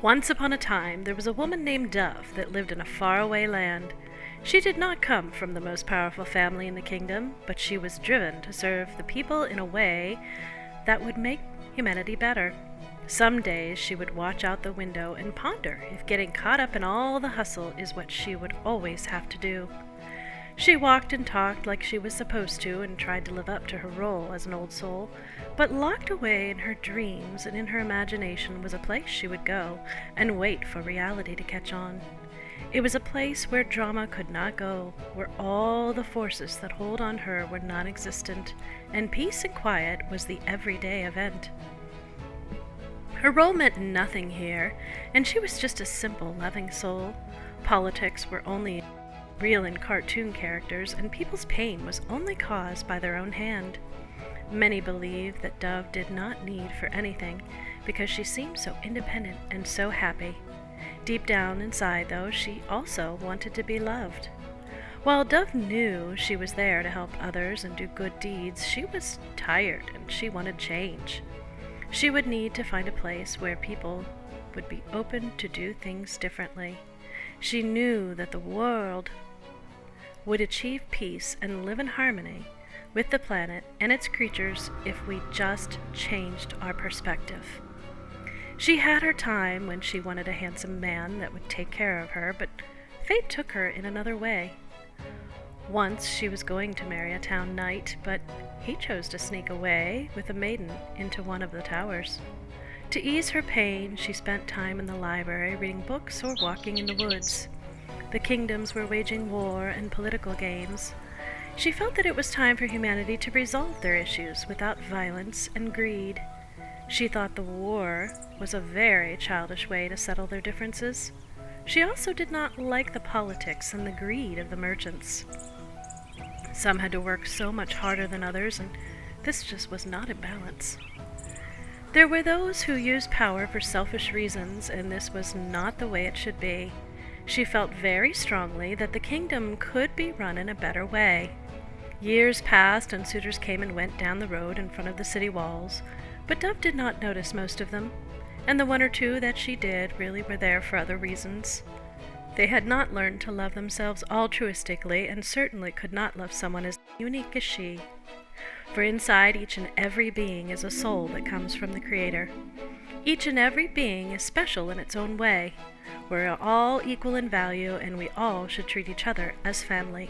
Once upon a time there was a woman named Dove that lived in a faraway land. She did not come from the most powerful family in the kingdom, but she was driven to serve the people in a way that would make humanity better. Some days she would watch out the window and ponder if getting caught up in all the hustle is what she would always have to do. She walked and talked like she was supposed to and tried to live up to her role as an old soul, but locked away in her dreams and in her imagination was a place she would go and wait for reality to catch on. It was a place where drama could not go, where all the forces that hold on her were non-existent, and peace and quiet was the everyday event. Her role meant nothing here, and she was just a simple, loving soul. Politics were only real in cartoon characters, and people's pain was only caused by their own hand. Many believed that Dove did not need for anything, because she seemed so independent and so happy. Deep down inside, though, she also wanted to be loved. While Dove knew she was there to help others and do good deeds, she was tired and she wanted change. She would need to find a place where people would be open to do things differently. She knew that the world would achieve peace and live in harmony with the planet and its creatures if we just changed our perspective. She had her time when she wanted a handsome man that would take care of her, but fate took her in another way. Once she was going to marry a town knight, but he chose to sneak away with a maiden into one of the towers. To ease her pain, she spent time in the library reading books or walking in the woods. The kingdoms were waging war and political games. She felt that it was time for humanity to resolve their issues without violence and greed. She thought the war was a very childish way to settle their differences. She also did not like the politics and the greed of the merchants. Some had to work so much harder than others, and this just was not in balance. There were those who used power for selfish reasons, and this was not the way it should be. She felt very strongly that the kingdom could be run in a better way. Years passed, and suitors came and went down the road in front of the city walls, but Dove did not notice most of them, and the one or two that she did really were there for other reasons. They had not learned to love themselves altruistically, and certainly could not love someone as unique as she. For inside each and every being is a soul that comes from the Creator. Each and every being is special in its own way. We're all equal in value, and we all should treat each other as family.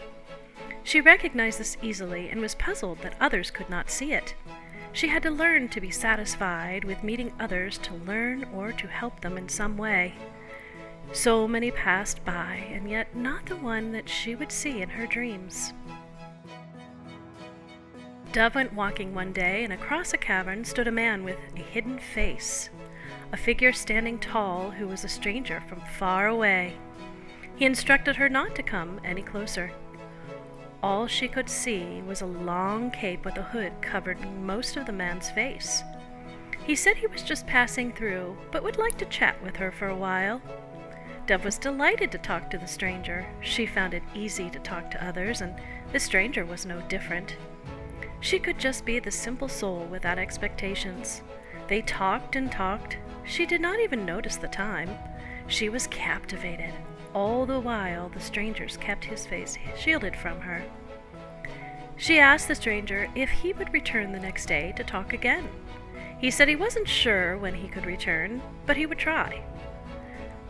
She recognized this easily and was puzzled that others could not see it. She had to learn to be satisfied with meeting others to learn or to help them in some way. So many passed by, and yet not the one that she would see in her dreams. Dove went walking one day, and across a cavern stood a man with a hidden face, a figure standing tall who was a stranger from far away. He instructed her not to come any closer. All she could see was a long cape with a hood covering most of the man's face. He said he was just passing through, but would like to chat with her for a while. Dove was delighted to talk to the stranger. She found it easy to talk to others, and the stranger was no different. She could just be the simple soul without expectations. They talked and talked. She did not even notice the time. She was captivated. All the while, the strangers kept his face shielded from her. She asked the stranger if he would return the next day to talk again. He said he wasn't sure when he could return, but he would try.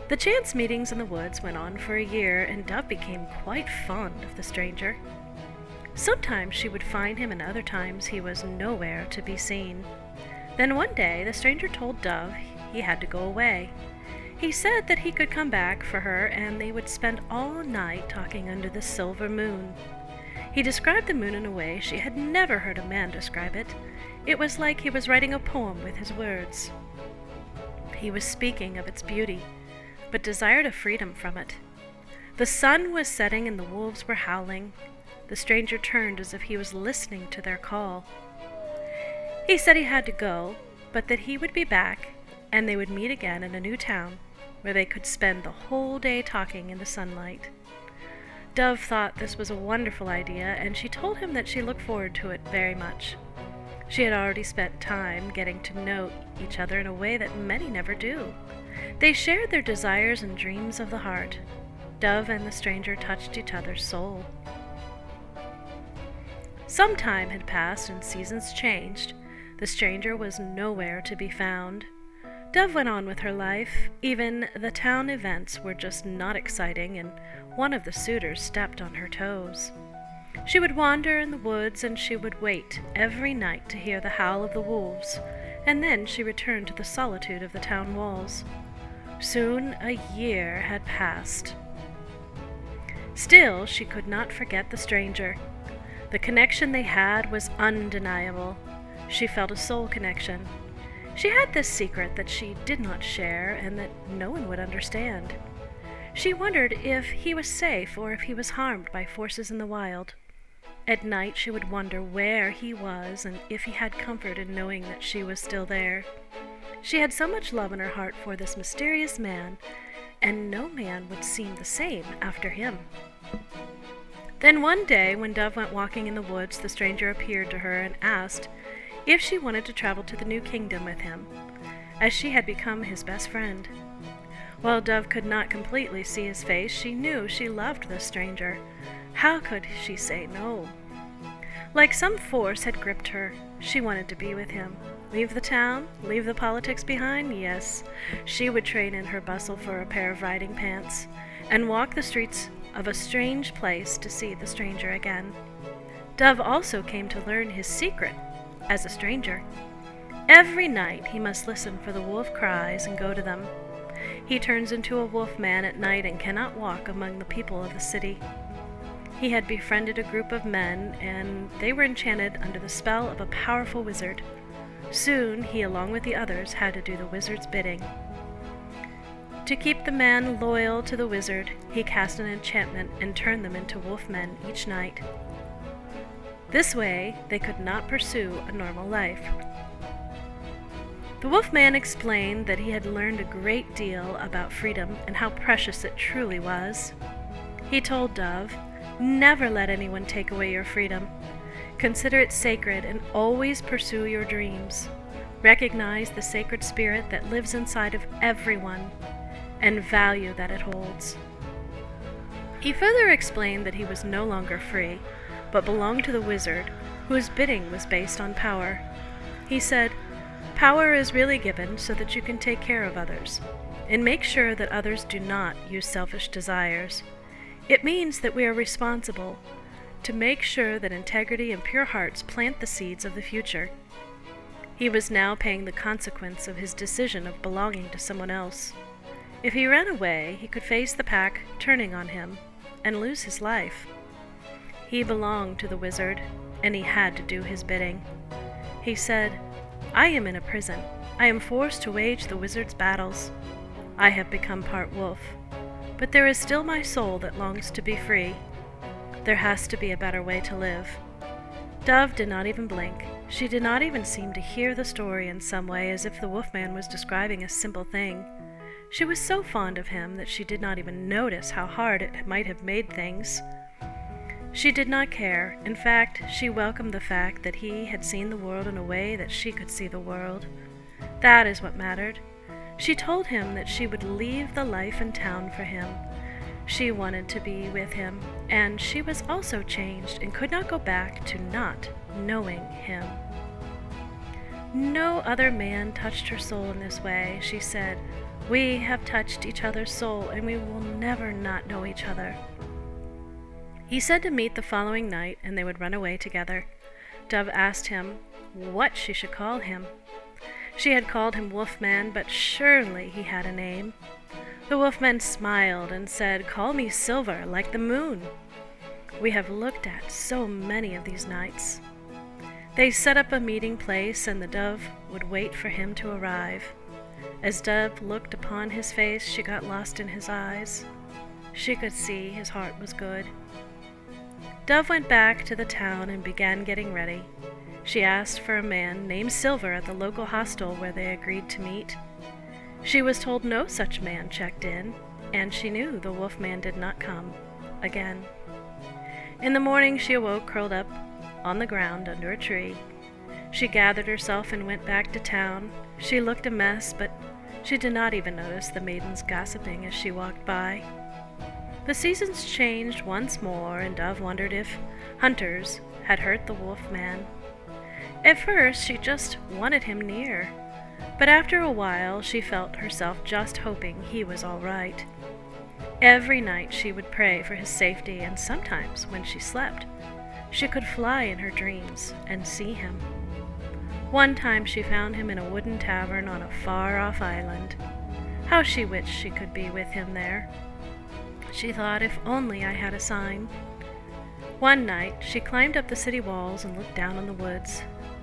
The chance meetings in the woods went on for a year, and Dove became quite fond of the stranger. Sometimes she would find him, and other times he was nowhere to be seen. Then one day the stranger told Dove he had to go away. He said that he could come back for her, and they would spend all night talking under the silver moon. He described the moon in a way she had never heard a man describe it. It was like he was writing a poem with his words. He was speaking of its beauty, but desired a freedom from it. The sun was setting and the wolves were howling. The stranger turned as if he was listening to their call. He said he had to go, but that he would be back, and they would meet again in a new town, where they could spend the whole day talking in the sunlight. Dove thought this was a wonderful idea, and she told him that she looked forward to it very much. She had already spent time getting to know each other in a way that many never do. They shared their desires and dreams of the heart. Dove and the stranger touched each other's soul. Some time had passed and seasons changed. The stranger was nowhere to be found. Dove went on with her life. Even the town events were just not exciting, and one of the suitors stepped on her toes. She would wander in the woods, and she would wait every night to hear the howl of the wolves, and then she returned to the solitude of the town walls. Soon a year had passed. Still, she could not forget the stranger. The connection they had was undeniable. She felt a soul connection. She had this secret that she did not share and that no one would understand. She wondered if he was safe or if he was harmed by forces in the wild. At night she would wonder where he was and if he had comfort in knowing that she was still there. She had so much love in her heart for this mysterious man, and no man would seem the same after him. Then one day, when Dove went walking in the woods, the stranger appeared to her and asked if she wanted to travel to the new kingdom with him, as she had become his best friend. While Dove could not completely see his face, she knew she loved the stranger. How could she say no? Like some force had gripped her. She wanted to be with him. Leave the town? Leave the politics behind? Yes. She would trade in her bustle for a pair of riding pants, and walk the streets of a strange place to see the stranger again. Dove also came to learn his secret as a stranger. Every night he must listen for the wolf cries and go to them. He turns into a wolf man at night and cannot walk among the people of the city. He had befriended a group of men, and they were enchanted under the spell of a powerful wizard. Soon he, along with the others, had to do the wizard's bidding. To keep the man loyal to the wizard, he cast an enchantment and turned them into wolfmen each night. This way, they could not pursue a normal life. The wolfman explained that he had learned a great deal about freedom and how precious it truly was. He told Dove, "Never let anyone take away your freedom. Consider it sacred and always pursue your dreams. Recognize the sacred spirit that lives inside of everyone and value that it holds." He further explained that he was no longer free, but belonged to the wizard, whose bidding was based on power. He said, "Power is really given so that you can take care of others, and make sure that others do not use selfish desires. It means that we are responsible to make sure that integrity and pure hearts plant the seeds of the future." He was now paying the consequence of his decision of belonging to someone else. If he ran away, he could face the pack turning on him and lose his life. He belonged to the wizard, and he had to do his bidding. He said, "I am in a prison. I am forced to wage the wizard's battles. I have become part wolf, but there is still my soul that longs to be free. There has to be a better way to live." Dove did not even blink. She did not even seem to hear the story in some way, as if the wolfman was describing a simple thing. She was so fond of him that she did not even notice how hard it might have made things. She did not care. In fact, she welcomed the fact that he had seen the world in a way that she could see the world. That is what mattered. She told him that she would leave the life in town for him. She wanted to be with him, and she was also changed and could not go back to not knowing him. No other man touched her soul in this way. She said, "We have touched each other's soul, and we will never not know each other." He said to meet the following night, and they would run away together. Dove asked him what she should call him. She had called him Wolfman, but surely he had a name. The Wolfman smiled and said, "Call me Silver, like the moon. We have looked at so many of these nights." They set up a meeting place, and the Dove would wait for him to arrive. As Dove looked upon his face, she got lost in his eyes. She could see his heart was good. Dove went back to the town and began getting ready. She asked for a man named Silver at the local hostel where they agreed to meet. She was told no such man checked in, and she knew the wolfman did not come again. In the morning she awoke curled up on the ground under a tree. She gathered herself and went back to town. She looked a mess, but She did not even notice the maidens gossiping as she walked by. The seasons changed once more, and Dove wondered if hunters had hurt the wolf man. At first, she just wanted him near, but after a while she felt herself just hoping he was all right. Every night she would pray for his safety, and sometimes when she slept, she could fly in her dreams and see him. One time she found him in a wooden tavern on a far-off island. How she wished she could be with him there. She thought, if only I had a sign. One night she climbed up the city walls and looked down on the woods.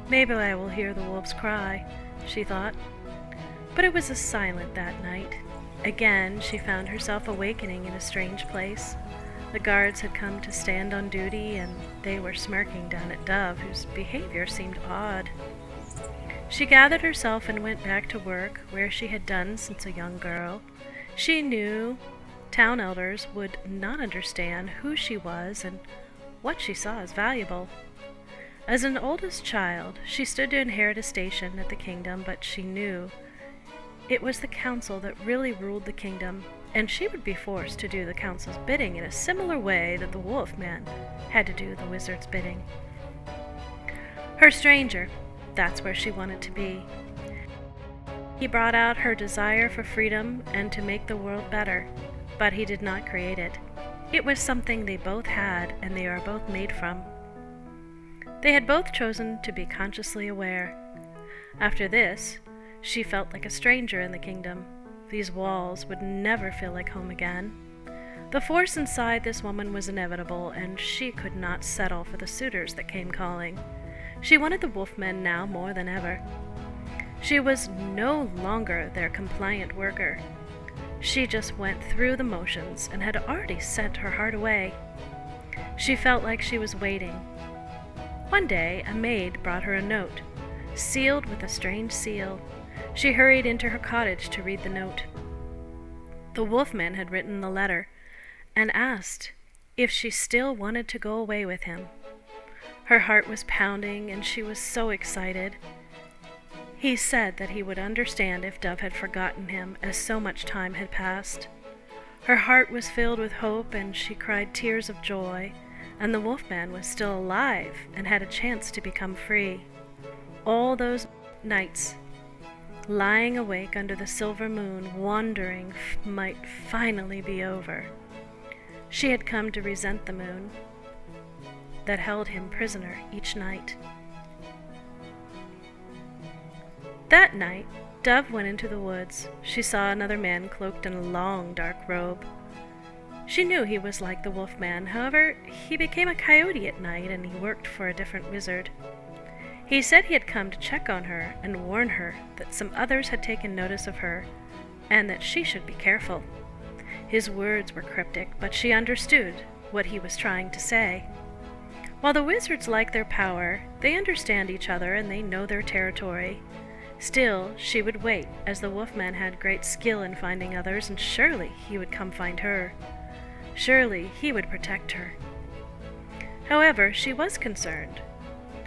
Maybe I will hear the wolves cry, she thought. But it was silent that night. Again she found herself awakening in a strange place. The guards had come to stand on duty, and they were smirking down at Dove, whose behavior seemed odd. She gathered herself and went back to work, where she had done since a young girl. She knew town elders would not understand who she was and what she saw as valuable. As an oldest child, she stood to inherit a station at the kingdom, but she knew it was the council that really ruled the kingdom, and she would be forced to do the council's bidding in a similar way that the wolf man had to do the wizard's bidding. Her stranger, that's where she wanted to be. He brought out her desire for freedom and to make the world better, but he did not create it. It was something they both had, and they are both made from. They had both chosen to be consciously aware. After this, she felt like a stranger in the kingdom. These walls would never feel like home again. The force inside this woman was inevitable, and she could not settle for the suitors that came calling. She wanted the wolfmen now more than ever. She was no longer their compliant worker. She just went through the motions and had already sent her heart away. She felt like she was waiting. One day, a maid brought her a note, sealed with a strange seal. She hurried into her cottage to read the note. The wolfman had written the letter and asked if she still wanted to go away with him. Her heart was pounding, and she was so excited. He said that he would understand if Dove had forgotten him, as so much time had passed. Her heart was filled with hope, and she cried tears of joy, and the wolfman was still alive and had a chance to become free. All those nights, lying awake under the silver moon, wondering might finally be over. She had come to resent the moon that held him prisoner each night. That night, Dove went into the woods. She saw another man cloaked in a long, dark robe. She knew he was like the wolf man. However, he became a coyote at night, and he worked for a different wizard. He said he had come to check on her and warn her that some others had taken notice of her, and that she should be careful. His words were cryptic, but she understood what he was trying to say. While the wizards like their power, they understand each other and they know their territory. Still, she would wait, as the wolfman had great skill in finding others, and surely he would come find her. Surely he would protect her. However, she was concerned.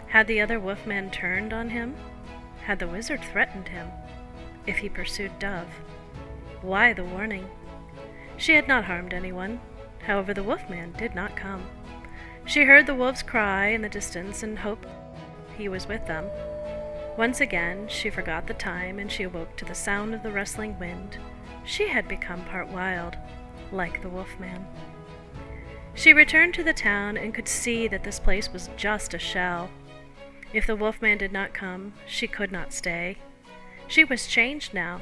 Had the other wolfmen turned on him? Had the wizard threatened him? If he pursued Dove? Why the warning? She had not harmed anyone. However, the wolfman did not come. She heard the wolves cry in the distance and hoped he was with them. Once again, she forgot the time, and she awoke to the sound of the rustling wind. She had become part wild, like the wolfman. She returned to the town and could see that this place was just a shell. If the wolfman did not come, she could not stay. She was changed now,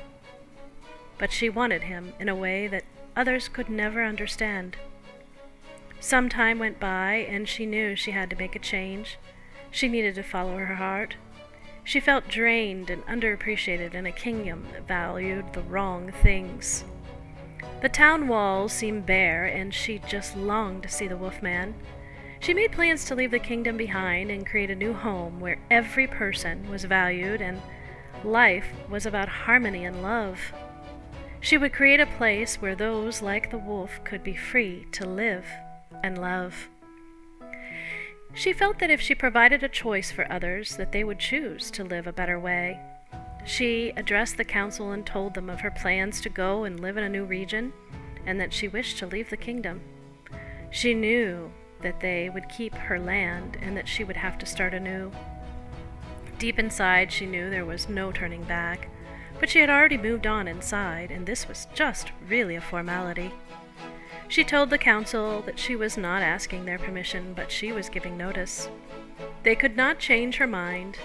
but she wanted him in a way that others could never understand. Some time went by, and she knew she had to make a change. She needed to follow her heart. She felt drained and underappreciated in a kingdom that valued the wrong things. The town walls seemed bare, and she just longed to see the wolfman. She made plans to leave the kingdom behind and create a new home where every person was valued and life was about harmony and love. She would create a place where those like the wolf could be free to live and love. She felt that if she provided a choice for others, that they would choose to live a better way. She addressed the council and told them of her plans to go and live in a new region, and that she wished to leave the kingdom. She knew that they would keep her land and that she would have to start anew. Deep inside, she knew there was no turning back, but she had already moved on inside, and this was just really a formality. She told the council that she was not asking their permission, but she was giving notice. They could not change her mind.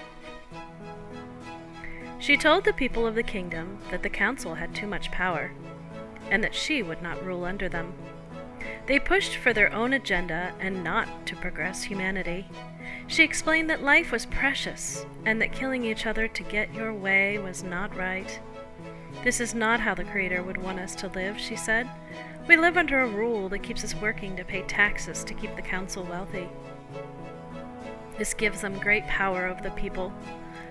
She told the people of the kingdom that the council had too much power, and that she would not rule under them. They pushed for their own agenda and not to progress humanity. She explained that life was precious, and that killing each other to get your way was not right. This is not how the Creator would want us to live, she said. We live under a rule that keeps us working to pay taxes to keep the council wealthy. This gives them great power over the people.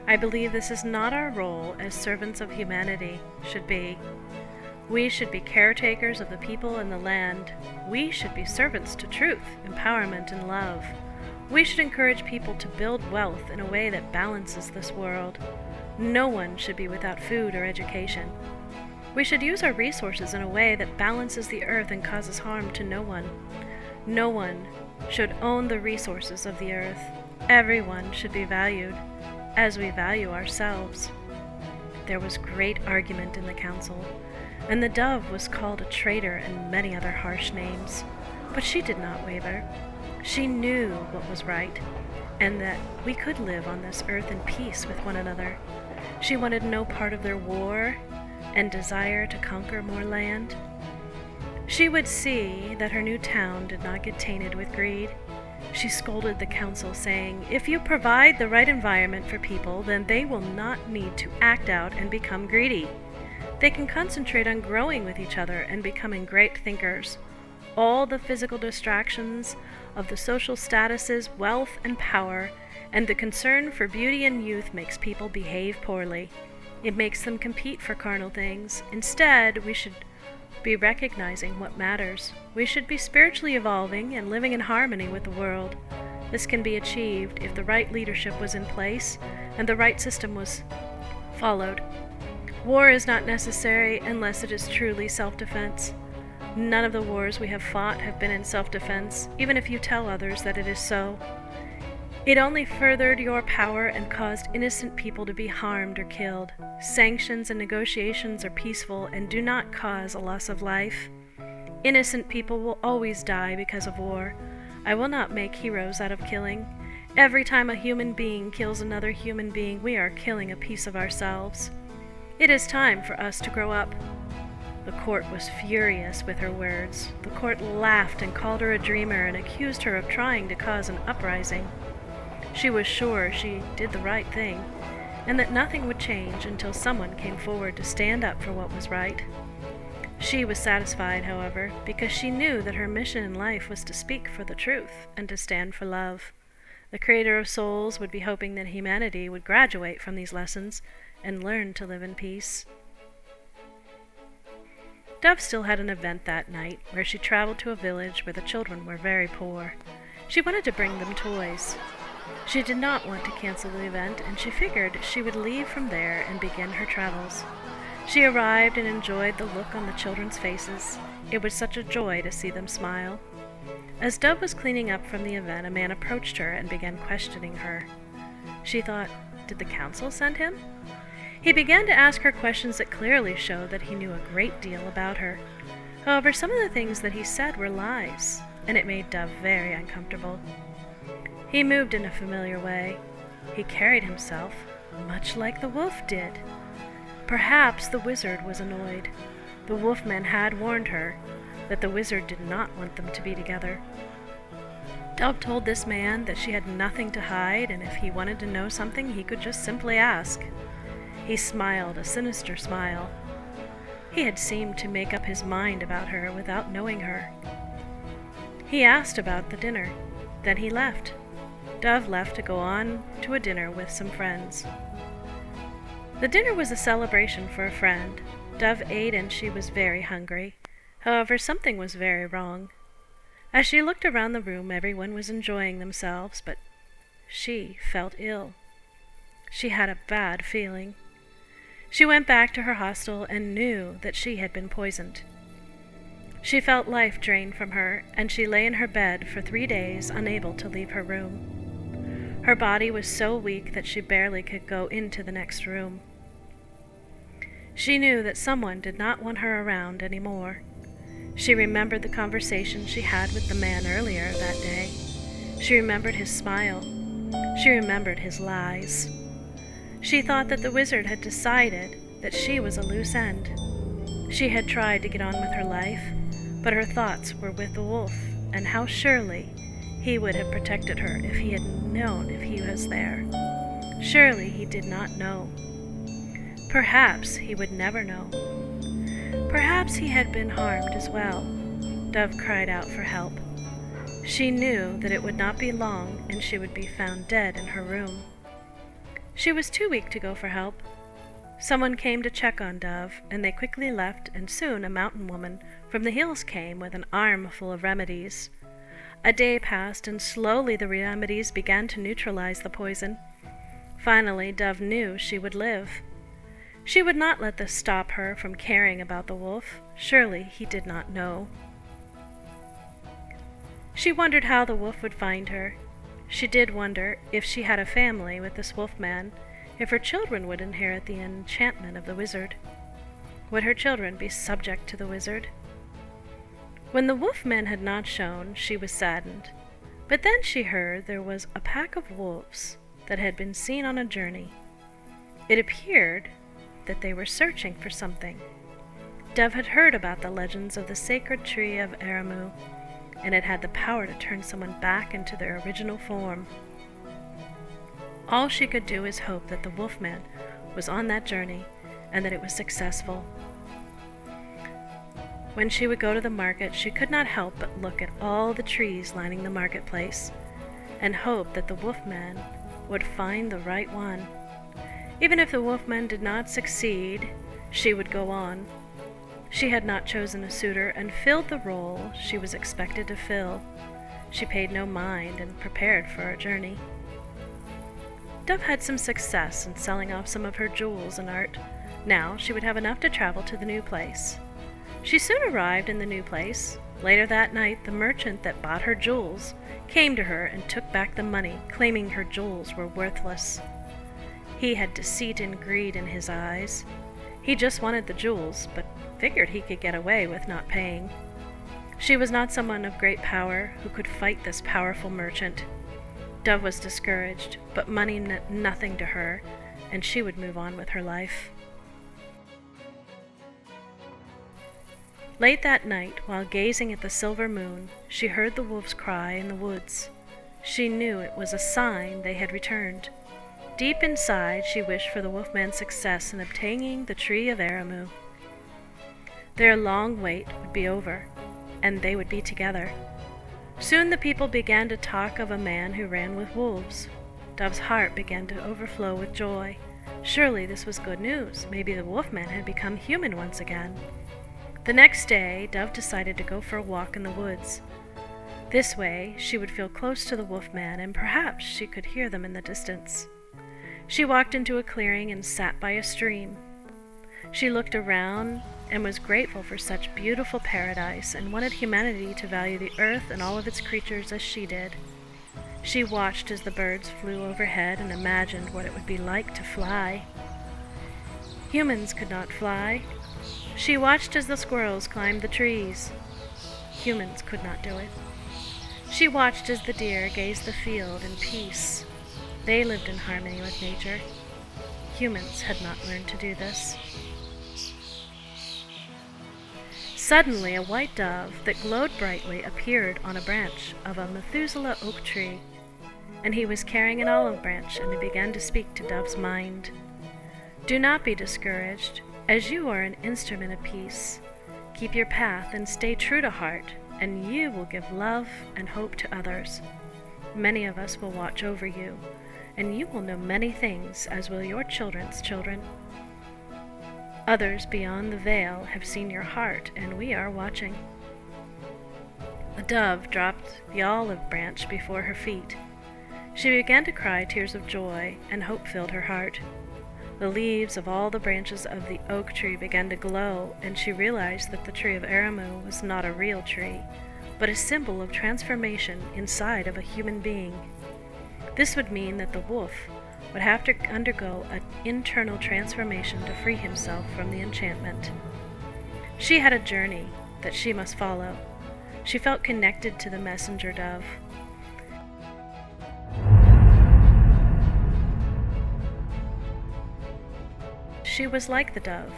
I believe this is not our role as servants of humanity should be. We should be caretakers of the people and the land. We should be servants to truth, empowerment, and love. We should encourage people to build wealth in a way that balances this world. No one should be without food or education. We should use our resources in a way that balances the earth and causes harm to no one. No one should own the resources of the earth. Everyone should be valued as we value ourselves. There was great argument in the council, and the dove was called a traitor and many other harsh names. But she did not waver. She knew what was right, and that we could live on this earth in peace with one another. She wanted no part of their war and desire to conquer more land. She would see that her new town did not get tainted with greed. She scolded the council, saying, "If you provide the right environment for people, then they will not need to act out and become greedy. They can concentrate on growing with each other and becoming great thinkers. All the physical distractions of the social statuses, wealth and power, and the concern for beauty and youth makes people behave poorly. It makes them compete for carnal things. Instead, we should be recognizing what matters. We should be spiritually evolving and living in harmony with the world. This can be achieved if the right leadership was in place and the right system was followed. War is not necessary unless it is truly self-defense. None of the wars we have fought have been in self-defense, even if you tell others that it is so. It only furthered your power and caused innocent people to be harmed or killed. Sanctions and negotiations are peaceful and do not cause a loss of life. Innocent people will always die because of war. I will not make heroes out of killing. Every time a human being kills another human being, we are killing a piece of ourselves. It is time for us to grow up." The court was furious with her words. The court laughed and called her a dreamer and accused her of trying to cause an uprising. She was sure she did the right thing, and that nothing would change until someone came forward to stand up for what was right. She was satisfied, however, because she knew that her mission in life was to speak for the truth and to stand for love. The Creator of souls would be hoping that humanity would graduate from these lessons and learn to live in peace. Dove still had an event that night, where she traveled to a village where the children were very poor. She wanted to bring them toys. She did not want to cancel the event, and she figured she would leave from there and begin her travels. She arrived and enjoyed the look on the children's faces. It was such a joy to see them smile. As Dove was cleaning up from the event, a man approached her and began questioning her. She thought, did the council send him? He began to ask her questions that clearly showed that he knew a great deal about her. However, some of the things that he said were lies, and it made Dove very uncomfortable. He moved in a familiar way. He carried himself much like the wolf did. Perhaps the wizard was annoyed. The wolfman had warned her that the wizard did not want them to be together. Dove told this man that she had nothing to hide, and if he wanted to know something, he could just simply ask. He smiled a sinister smile. He had seemed to make up his mind about her without knowing her. He asked about the dinner. Then he left. Dove left to go on to a dinner with some friends. The dinner was a celebration for a friend. Dove ate and she was very hungry. However, something was very wrong. As she looked around the room, everyone was enjoying themselves, but she felt ill. She had a bad feeling. She went back to her hostel and knew that she had been poisoned. She felt life drained from her, and she lay in her bed for 3 days, unable to leave her room. Her body was so weak that she barely could go into the next room. She knew that someone did not want her around anymore. She remembered the conversation she had with the man earlier that day. She remembered his smile. She remembered his lies. She thought that the wizard had decided that she was a loose end. She had tried to get on with her life, but her thoughts were with the wolf, and how surely he would have protected her if he had known if he was there. Surely he did not know. Perhaps he would never know. Perhaps he had been harmed as well. Dove cried out for help. She knew that it would not be long and she would be found dead in her room. She was too weak to go for help. Someone came to check on Dove, and they quickly left, and soon a mountain woman from the hills came with an arm full of remedies. A day passed, and slowly the remedies began to neutralize the poison. Finally, Dove knew she would live. She would not let this stop her from caring about the wolf. Surely he did not know. She wondered how the wolf would find her. She did wonder if she had a family with this wolfman, if her children would inherit the enchantment of the wizard. Would her children be subject to the wizard? When the wolfman had not shown, she was saddened. But then she heard there was a pack of wolves that had been seen on a journey. It appeared that they were searching for something. Dove had heard about the legends of the sacred tree of Aramu, and it had the power to turn someone back into their original form. All she could do is hope that the wolfman was on that journey and that it was successful. When she would go to the market, she could not help but look at all the trees lining the marketplace and hope that the wolfman would find the right one. Even if the wolfman did not succeed, she would go on. She had not chosen a suitor and filled the role she was expected to fill. She paid no mind and prepared for her journey. Dove had some success in selling off some of her jewels and art. Now she would have enough to travel to the new place. She soon arrived in the new place. Later that night, the merchant that bought her jewels came to her and took back the money, claiming her jewels were worthless. He had deceit and greed in his eyes. He just wanted the jewels, but figured he could get away with not paying. She was not someone of great power who could fight this powerful merchant. Dove was discouraged, but money meant nothing to her, and she would move on with her life. Late that night, while gazing at the silver moon, she heard the wolves cry in the woods. She knew it was a sign they had returned. Deep inside, she wished for the wolfman's success in obtaining the tree of Aramu. Their long wait would be over, and they would be together. Soon the people began to talk of a man who ran with wolves. Dove's heart began to overflow with joy. Surely this was good news. Maybe the wolfman had become human once again. The next day, Dove decided to go for a walk in the woods. This way, she would feel close to the wolfman, and perhaps she could hear them in the distance. She walked into a clearing and sat by a stream. She looked around and was grateful for such beautiful paradise and wanted humanity to value the earth and all of its creatures as she did. She watched as the birds flew overhead and imagined what it would be like to fly. Humans could not fly. She watched as the squirrels climbed the trees. Humans could not do it. She watched as the deer gazed the field in peace. They lived in harmony with nature. Humans had not learned to do this. Suddenly, a white dove that glowed brightly appeared on a branch of a Methuselah oak tree, and he was carrying an olive branch, and he began to speak to Dove's mind. Do not be discouraged, as you are an instrument of peace. Keep your path and stay true to heart, and you will give love and hope to others. Many of us will watch over you, and you will know many things, as will your children's children. Others beyond the veil have seen your heart, and we are watching. The dove dropped the olive branch before her feet. She began to cry tears of joy, and hope filled her heart. The leaves of all the branches of the oak tree began to glow, and she realized that the tree of Aramu was not a real tree, but a symbol of transformation inside of a human being. This would mean that the wolf would have to undergo an internal transformation to free himself from the enchantment. She had a journey that she must follow. She felt connected to the messenger dove. She was like the dove,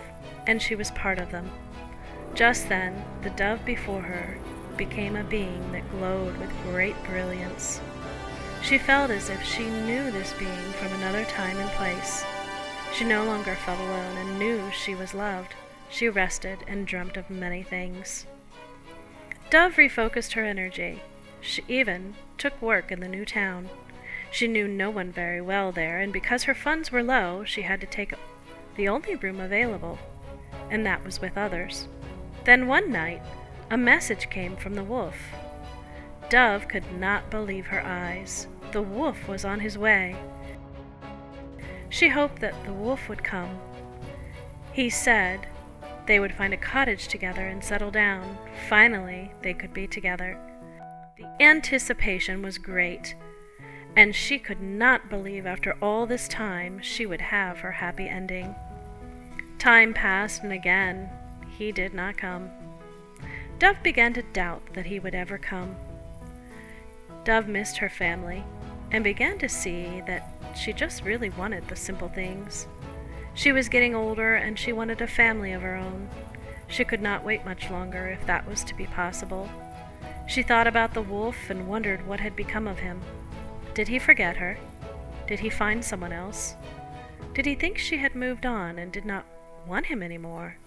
and she was part of them. Just then, the dove before her became a being that glowed with great brilliance. She felt as if she knew this being from another time and place. She no longer felt alone and knew she was loved. She rested and dreamt of many things. Dove refocused her energy. She even took work in the new town. She knew no one very well there, and because her funds were low, she had to take the only room available, and that was with others. Then one night, a message came from the wolf. Dove could not believe her eyes. The wolf was on his way. She hoped that the wolf would come. He said they would find a cottage together and settle down. Finally, they could be together. The anticipation was great, and she could not believe after all this time she would have her happy ending. Time passed, and again he did not come. Dove began to doubt that he would ever come. Dove missed her family and began to see that she just really wanted the simple things. She was getting older and she wanted a family of her own. She could not wait much longer if that was to be possible. She thought about the wolf and wondered what had become of him. Did he forget her? Did he find someone else? Did he think she had moved on and did not want him anymore?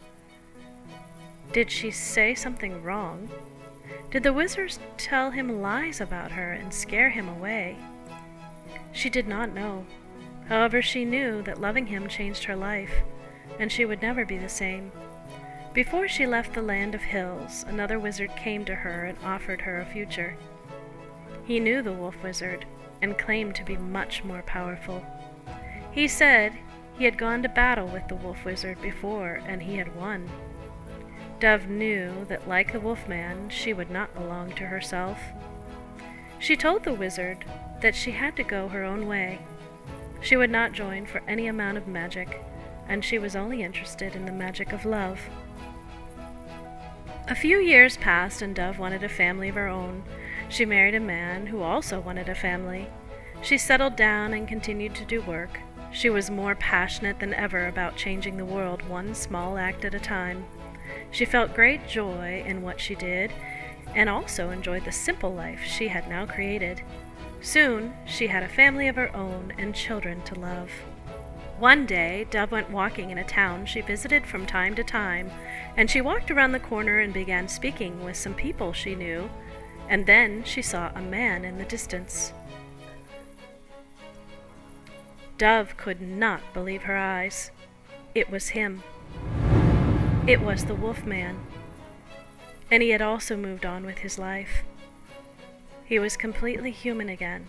Did she say something wrong? Did the wizards tell him lies about her and scare him away? She did not know. However, she knew that loving him changed her life, and she would never be the same. Before she left the land of hills, another wizard came to her and offered her a future. He knew the wolf wizard and claimed to be much more powerful. He said he had gone to battle with the wolf wizard before, and he had won. Dove knew that, like the wolfman, she would not belong to herself. She told the wizard that she had to go her own way. She would not join for any amount of magic, and she was only interested in the magic of love. A few years passed, and Dove wanted a family of her own. She married a man who also wanted a family. She settled down and continued to do work. She was more passionate than ever about changing the world one small act at a time. She felt great joy in what she did, and also enjoyed the simple life she had now created. Soon, she had a family of her own and children to love. One day, Dove went walking in a town she visited from time to time, and she walked around the corner and began speaking with some people she knew, and then she saw a man in the distance. Dove could not believe her eyes. It was him. It was the wolfman, and he had also moved on with his life. He was completely human again.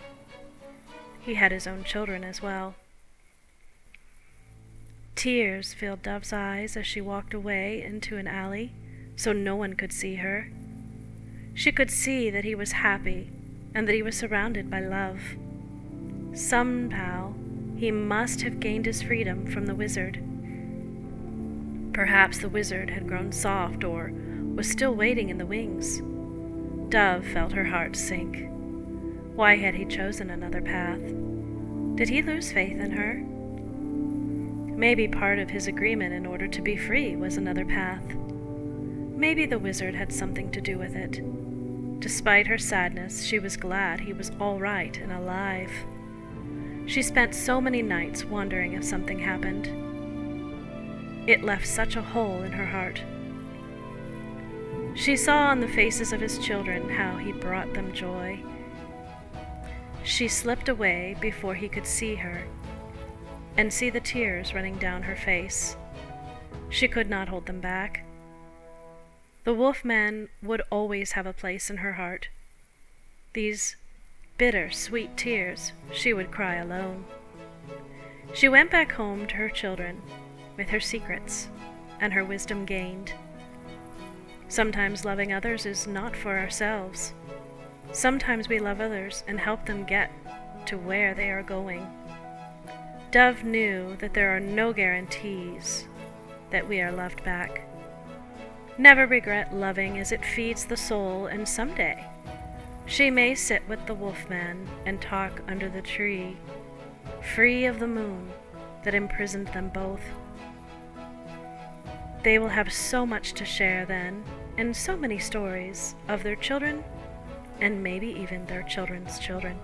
He had his own children as well. Tears filled Dove's eyes as she walked away into an alley so no one could see her. She could see that he was happy and that he was surrounded by love. Somehow, he must have gained his freedom from the wizard. Perhaps the wizard had grown soft or was still waiting in the wings. Dove felt her heart sink. Why had he chosen another path? Did he lose faith in her? Maybe part of his agreement in order to be free was another path. Maybe the wizard had something to do with it. Despite her sadness, she was glad he was all right and alive. She spent so many nights wondering if something happened. It left such a hole in her heart. She saw on the faces of his children how he brought them joy. She slipped away before he could see her and see the tears running down her face. She could not hold them back. The wolfman would always have a place in her heart. These bitter, sweet tears she would cry alone. She went back home to her children with her secrets and her wisdom gained. Sometimes loving others is not for ourselves. Sometimes we love others and help them get to where they are going. Dove knew that there are no guarantees that we are loved back. Never regret loving as it feeds the soul, and someday she may sit with the wolfman and talk under the tree, free of the moon that imprisoned them both. They will have so much to share then, and so many stories of their children, and maybe even their children's children.